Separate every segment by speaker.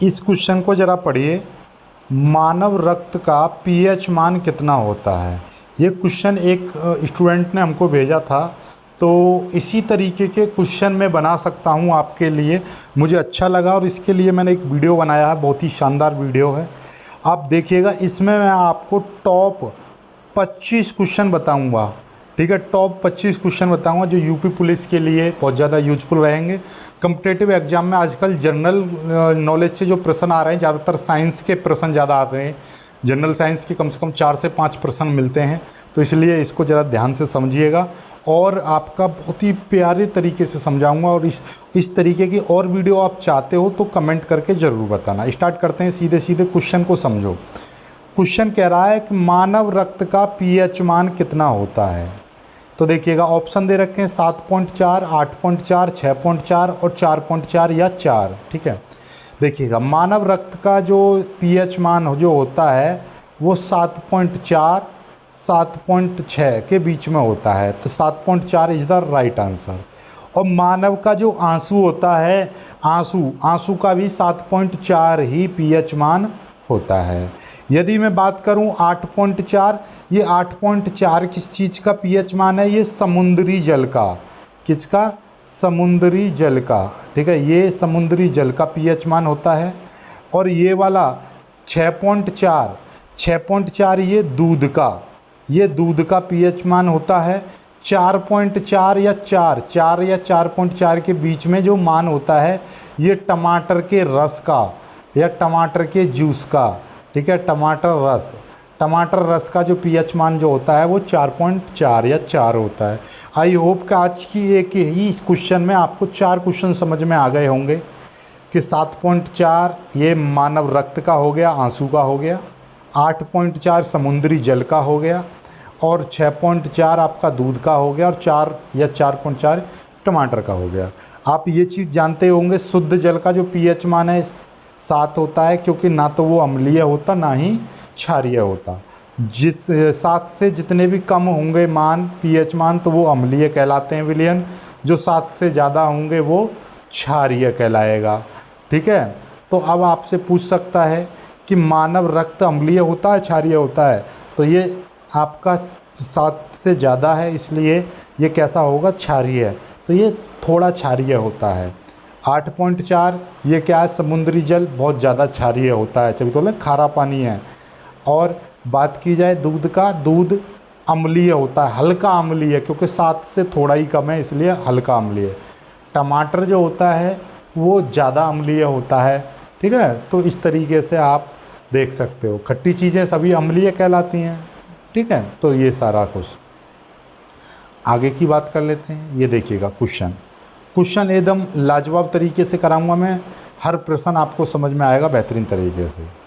Speaker 1: इस क्वेश्चन को ज़रा पढ़िए। मानव रक्त का पीएच मान कितना होता है? ये क्वेश्चन एक स्टूडेंट ने हमको भेजा था, तो इसी तरीके के क्वेश्चन मैं बना सकता हूँ आपके लिए। मुझे अच्छा लगा और इसके लिए मैंने एक वीडियो बनाया है, बहुत ही शानदार वीडियो है। आप देखिएगा, इसमें मैं आपको टॉप 25 क्वेश्चन बताऊँगा। ठीक है, टॉप 25 क्वेश्चन बताऊँगा जो यूपी पुलिस के लिए बहुत ज़्यादा यूजफुल रहेंगे। कम्पिटेटिव एग्जाम में आजकल जनरल नॉलेज से जो प्रश्न आ रहे हैं, ज़्यादातर साइंस के प्रश्न ज़्यादा आते हैं। जनरल साइंस के कम से कम 4 से 5 प्रश्न मिलते हैं, तो इसलिए इसको ज़रा ध्यान से समझिएगा और आपका बहुत ही प्यारे तरीके से समझाऊंगा। और इस तरीके की और वीडियो आप चाहते हो तो कमेंट करके ज़रूर बताना। स्टार्ट करते हैं, सीधे सीधे क्वेश्चन को समझो। क्वेश्चन कह रहा है कि मानव रक्त का पीएच मान कितना होता है। तो देखिएगा, ऑप्शन दे रखे हैं 7.4, 8.4, 6.4 और 4.4 या 4। ठीक है, देखिएगा मानव रक्त का जो पीएच मान जो होता है वो 7.4 7.6 के बीच में होता है। तो 7.4 इज़ द राइट आंसर। और मानव का जो आंसू होता है, आंसू का भी 7.4 ही पीएच मान होता है। यदि मैं बात करूं 8.4, ये 8.4 किस चीज़ का पीएच मान है? ये समुद्री जल का। किसका? समुद्री जल का। ठीक है, ये समुद्री जल का पीएच मान होता है। और ये वाला 6.4 ये दूध का, ये दूध का पीएच मान होता है। 4.4 या 4 या 4.4 के बीच में जो मान होता है, ये टमाटर के रस का या टमाटर के जूस का। ठीक है, टमाटर रस का जो पीएच मान जो होता है वो 4.4 या 4 होता है। आई होप कि आज की एक ही इस क्वेश्चन में आपको 4 क्वेश्चन समझ में आ गए होंगे कि 7.4 ये मानव रक्त का हो गया, आंसू का हो गया, 8.4 समुद्री जल का हो गया और 6.4 आपका दूध का हो गया और 4 या 4.4 टमाटर का हो गया। आप ये चीज़ जानते होंगे, शुद्ध जल का जो पीएच मान है 7 होता है, क्योंकि ना तो वो अम्लीय होता ना ही क्षारीय होता। 7 से जितने भी कम होंगे मान, पीएच मान, तो वो अम्लीय कहलाते हैं विलयन। जो 7 से ज़्यादा होंगे वो क्षारीय कहलाएगा। ठीक है, तो अब आपसे पूछ सकता है कि मानव रक्त अम्लीय होता है क्षारीय होता है? तो ये आपका 7 से ज़्यादा है, इसलिए ये कैसा होगा? क्षारीय। तो ये थोड़ा क्षारीय होता है। 8.4 ये क्या है? समुद्री जल बहुत ज़्यादा क्षारीय होता है, चलिए तो खारा पानी है। और बात की जाए दूध का, दूध अम्लीय होता है, हल्का अम्लीय, क्योंकि 7 से थोड़ा ही कम है इसलिए हल्का अम्लीय। टमाटर जो होता है वो ज़्यादा अम्लीय होता है। ठीक है, तो इस तरीके से आप देख सकते हो, खट्टी चीज़ें सभी अम्लीय कहलाती हैं। ठीक है, तो ये सारा कुछ। आगे की बात कर लेते हैं। ये देखिएगा क्वेश्चन एकदम लाजवाब तरीके से कराऊंगा मैं, हर प्रश्न आपको समझ में आएगा बेहतरीन तरीके से।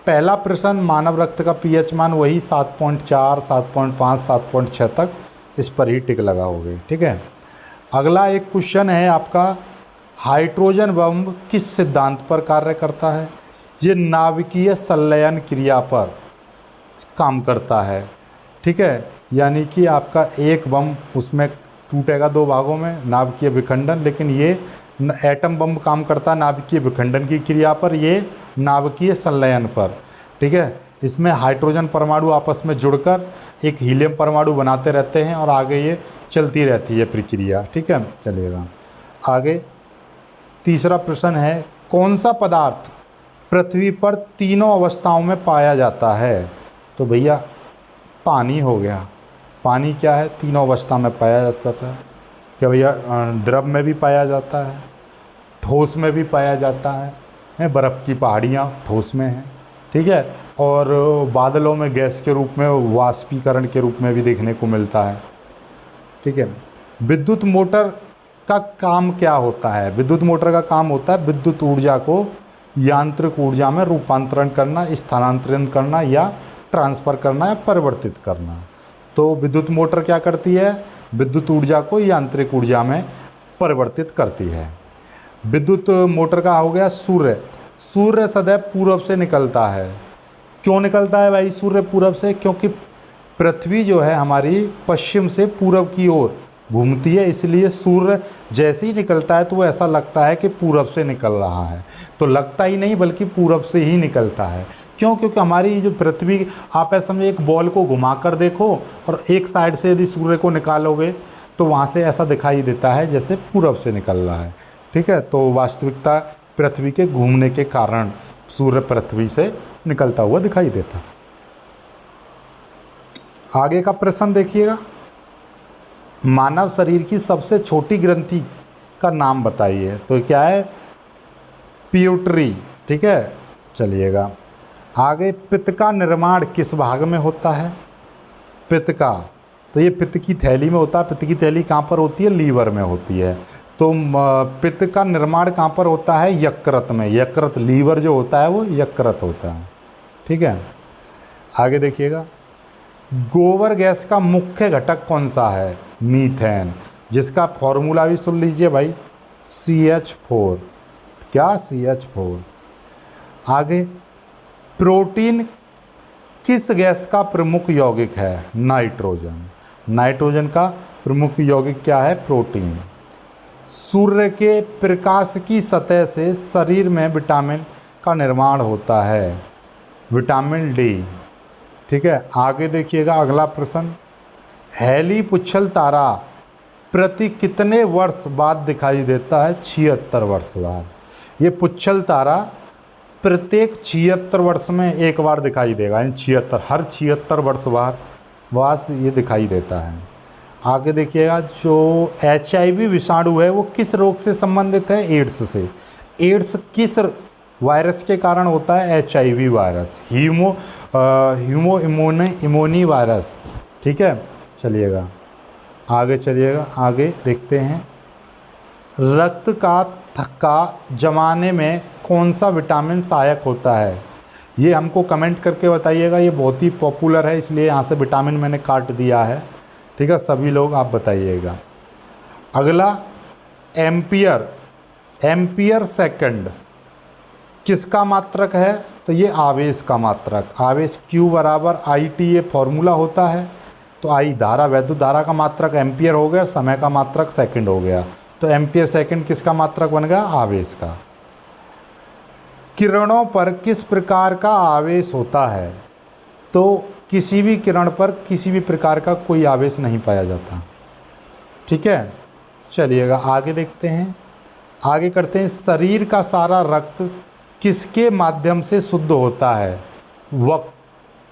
Speaker 1: पहला प्रश्न, मानव रक्त का पीएच मान वही 7.4, 7.5, 7.6 तक, इस पर ही टिक लगा हो गई। ठीक है, अगला एक क्वेश्चन है आपका, हाइड्रोजन बम किस सिद्धांत पर कार्य करता है? ये नाभिकीय संलयन क्रिया पर काम करता है। ठीक है, यानी कि आपका एक बम उसमें टूटेगा 2 भागों में, नाभिकीय विखंडन, लेकिन ये एटम बम काम करता है नाभिकीय विखंडन की क्रिया पर, ये नाभिकीय संलयन पर। ठीक है, इसमें हाइड्रोजन परमाणु आपस में जुड़कर एक हीलियम परमाणु बनाते रहते हैं और आगे ये चलती रहती है प्रक्रिया। ठीक है, चलिएगा आगे। तीसरा प्रश्न है, कौन सा पदार्थ पृथ्वी पर तीनों अवस्थाओं में पाया जाता है? तो भैया पानी हो गया। पानी क्या है? तीनों अवस्था में पाया जाता था। क्या भैया? द्रव में भी पाया जाता है, ठोस में भी पाया जाता है, बर्फ़ की पहाड़ियाँ ठोस में हैं। ठीक है, और बादलों में गैस के रूप में, वाष्पीकरण के रूप में भी देखने को मिलता है। ठीक है, विद्युत मोटर का काम क्या होता है? विद्युत मोटर का काम होता है विद्युत ऊर्जा को यांत्रिक ऊर्जा में रूपांतरण करना, स्थानांतरण करना या ट्रांसफ़र करना या परिवर्तित करना। तो विद्युत मोटर क्या करती है? विद्युत ऊर्जा को यांत्रिक ऊर्जा में परिवर्तित करती है। विद्युत मोटर का हो गया सूर्य सदैव पूर्व से निकलता है। क्यों निकलता है भाई सूर्य पूर्व से? क्योंकि पृथ्वी जो है हमारी पश्चिम से पूर्व की ओर घूमती है, इसलिए सूर्य जैसे ही निकलता है तो वो ऐसा लगता है कि पूरब से निकल रहा है। तो लगता ही नहीं बल्कि पूरब से ही निकलता है। क्यों? क्योंकि हमारी जो पृथ्वी, आप ऐसा समझिए एक बॉल को घुमा कर देखो और एक साइड से यदि सूर्य को निकालोगे तो वहाँ से ऐसा दिखाई देता है जैसे पूरब से निकल रहा है। ठीक है, तो वास्तविकता पृथ्वी के घूमने के कारण सूर्य पृथ्वी से निकलता हुआ दिखाई देता। आगे का प्रश्न देखिएगा, मानव शरीर की सबसे छोटी ग्रंथि का नाम बताइए। तो क्या है? पिट्यूटरी। ठीक है, चलिएगा आगे। पित्त का निर्माण किस भाग में होता है? पित्त का, तो ये पित्त की थैली में होता है। पित्त की थैली कहाँ पर होती है? लीवर में होती है। तो पित्त का निर्माण कहाँ पर होता है? यकृत में। यकृत, लीवर जो होता है वो यकृत होता है। ठीक है, आगे देखिएगा, गोबर गैस का मुख्य घटक कौन सा है? मीथेन, जिसका फॉर्मूला भी सुन लीजिए भाई, CH4। क्या? CH4। आगे, प्रोटीन किस गैस का प्रमुख यौगिक है? नाइट्रोजन। नाइट्रोजन का प्रमुख यौगिक क्या है? प्रोटीन। सूर्य के प्रकाश की सतह से शरीर में विटामिन का निर्माण होता है, विटामिन डी। ठीक है, आगे देखिएगा अगला प्रश्न, हैली पुच्छल तारा प्रति कितने वर्ष बाद दिखाई देता है? 76 वर्ष बाद। ये पुच्छल तारा प्रत्येक 76 वर्ष में एक बार दिखाई देगा, यानी 76, हर 76 वर्ष बाद ये दिखाई देता है। आगे देखिएगा, जो HIV विषाणु है वो किस रोग से संबंधित है? एड्स से। एड्स किस वायरस के कारण होता है? HIV virus, human immuno virus. ठीक है, चलिएगा आगे, चलिएगा आगे देखते हैं, रक्त का थक्का जमाने में कौन सा विटामिन सहायक होता है? ये हमको कमेंट करके बताइएगा, ये बहुत ही पॉपुलर है इसलिए यहाँ से विटामिन मैंने काट दिया है। ठीक है, सभी लोग आप बताइएगा। अगला, एम्पियर, एम्पियर सेकंड किसका मात्रक है? तो ये आवेश का मात्रक। आवेश Q बराबर IT ये फॉर्मूला होता है। तो I धारा, वैद्युत धारा का मात्रक एम्पियर हो गया, समय का मात्रक सेकंड हो गया। तो एम्पियर सेकंड किसका मात्रक बन गया? आवेश का। किरणों पर किस प्रकार का आवेश होता है? तो किसी भी किरण पर किसी भी प्रकार का कोई आवेश नहीं पाया जाता। ठीक है, चलिएगा आगे देखते हैं, आगे करते हैं, शरीर का सारा रक्त किसके माध्यम से शुद्ध होता है?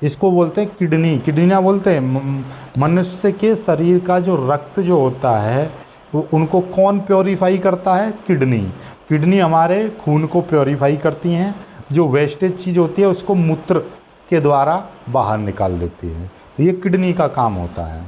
Speaker 1: इसको बोलते हैं किडनी। किडनी बोलते हैं। मनुष्य के शरीर का जो रक्त जो होता है वो उनको कौन प्योरीफाई करता है? किडनी। किडनी हमारे खून को प्योरीफाई करती हैं, जो वेस्टेज चीज़ होती है उसको मूत्र के द्वारा बाहर निकाल देती है। तो ये किडनी का काम होता है।